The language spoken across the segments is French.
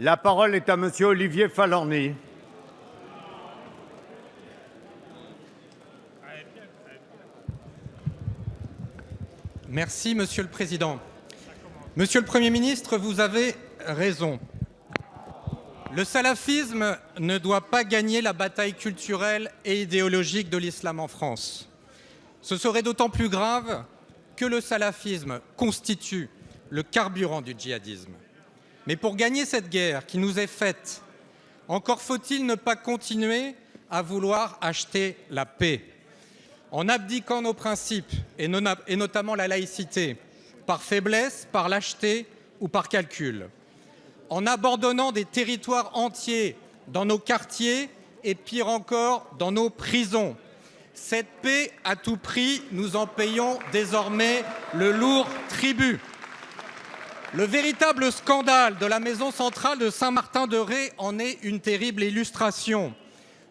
La parole est à monsieur Olivier Falorni. Merci, Monsieur le Président. Monsieur le Premier ministre, vous avez raison. Le salafisme ne doit pas gagner la bataille culturelle et idéologique de l'islam en France. Ce serait d'autant plus grave que le salafisme constitue le carburant du djihadisme. Mais pour gagner cette guerre qui nous est faite, encore faut-il ne pas continuer à vouloir acheter la paix. En abdiquant nos principes, et notamment la laïcité, par faiblesse, par lâcheté ou par calcul. En abandonnant des territoires entiers dans nos quartiers et pire encore, dans nos prisons. Cette paix à tout prix, nous en payons désormais le lourd tribut. Le véritable scandale de la maison centrale de Saint-Martin-de-Ré en est une terrible illustration.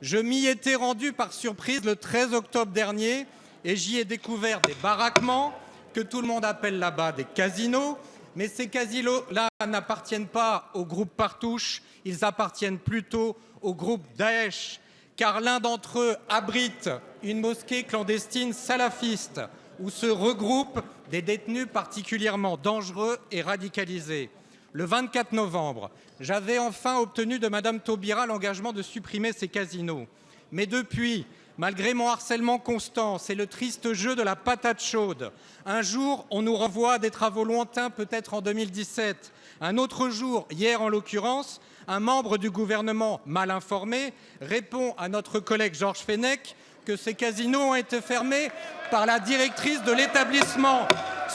Je m'y étais rendu par surprise le 13 octobre dernier et j'y ai découvert des baraquements que tout le monde appelle là-bas des casinos. Mais ces casinos-là n'appartiennent pas au groupe Partouche, ils appartiennent plutôt au groupe Daesh, car l'un d'entre eux abrite une mosquée clandestine salafiste où se regroupent des détenus particulièrement dangereux et radicalisés. Le 24 novembre, j'avais enfin obtenu de Madame Taubira l'engagement de supprimer ces casinos. Mais depuis, malgré mon harcèlement constant, c'est le triste jeu de la patate chaude. Un jour, on nous renvoie à des travaux lointains, peut-être en 2017. Un autre jour, hier en l'occurrence, un membre du gouvernement mal informé répond à notre collègue Georges Fenech que ces casinos ont été fermés par la directrice de l'établissement,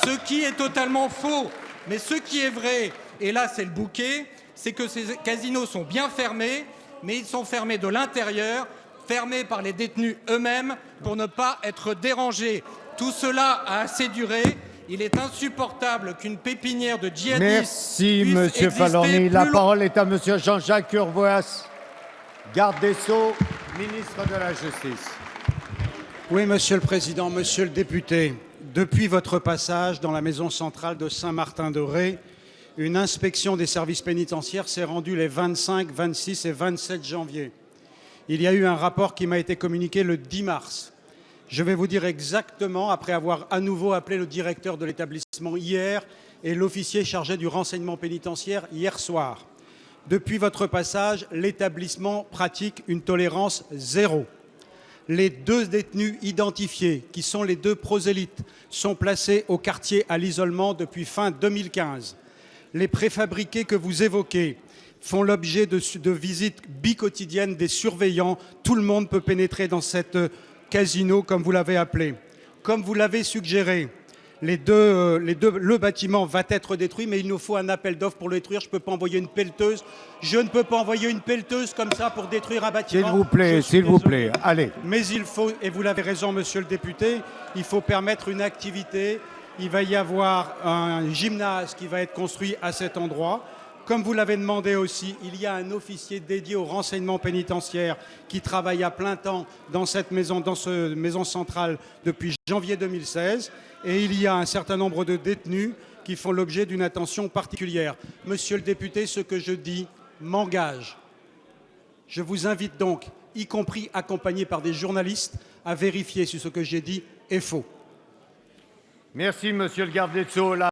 ce qui est totalement faux. Mais ce qui est vrai, et là c'est le bouquet, c'est que ces casinos sont bien fermés, mais ils sont fermés de l'intérieur, fermés par les détenus eux-mêmes pour ne pas être dérangés. Tout cela a assez duré. Il est insupportable qu'une pépinière de djihadistes Merci, monsieur Falorni. La parole est à monsieur Jean-Jacques Urvoas, garde des Sceaux, ministre de la Justice. Oui, monsieur le président, monsieur le député, depuis votre passage dans la maison centrale de Saint-Martin-de-Ré, une inspection des services pénitentiaires s'est rendue les 25, 26 et 27 janvier. Il y a eu un rapport qui m'a été communiqué le 10 mars. Je vais vous dire exactement, après avoir à nouveau appelé le directeur de l'établissement hier et l'officier chargé du renseignement pénitentiaire hier soir. Depuis votre passage, l'établissement pratique une tolérance zéro. Les 2 détenus identifiés, qui sont les 2 prosélytes, sont placés au quartier à l'isolement depuis fin 2015. Les préfabriqués que vous évoquez font l'objet de visites biquotidiennes des surveillants. Tout le monde peut pénétrer dans cette casino, comme vous l'avez appelé. Comme vous l'avez suggéré, le bâtiment va être détruit, mais il nous faut un appel d'offres pour le détruire. Je ne peux pas envoyer une pelleteuse. Je ne peux pas envoyer une pelleteuse comme ça pour détruire un bâtiment. S'il vous plaît, allez. Mais il faut, et vous l'avez raison, monsieur le député, il faut permettre une activité. Il va y avoir un gymnase qui va être construit à cet endroit. Comme vous l'avez demandé aussi, il y a un officier dédié au renseignement pénitentiaire qui travaille à plein temps dans cette maison centrale depuis janvier 2016. Et il y a un certain nombre de détenus qui font l'objet d'une attention particulière. Monsieur le député, ce que je dis m'engage. Je vous invite donc, y compris accompagné par des journalistes, à vérifier si ce que j'ai dit est faux. Merci, monsieur le garde des Sceaux.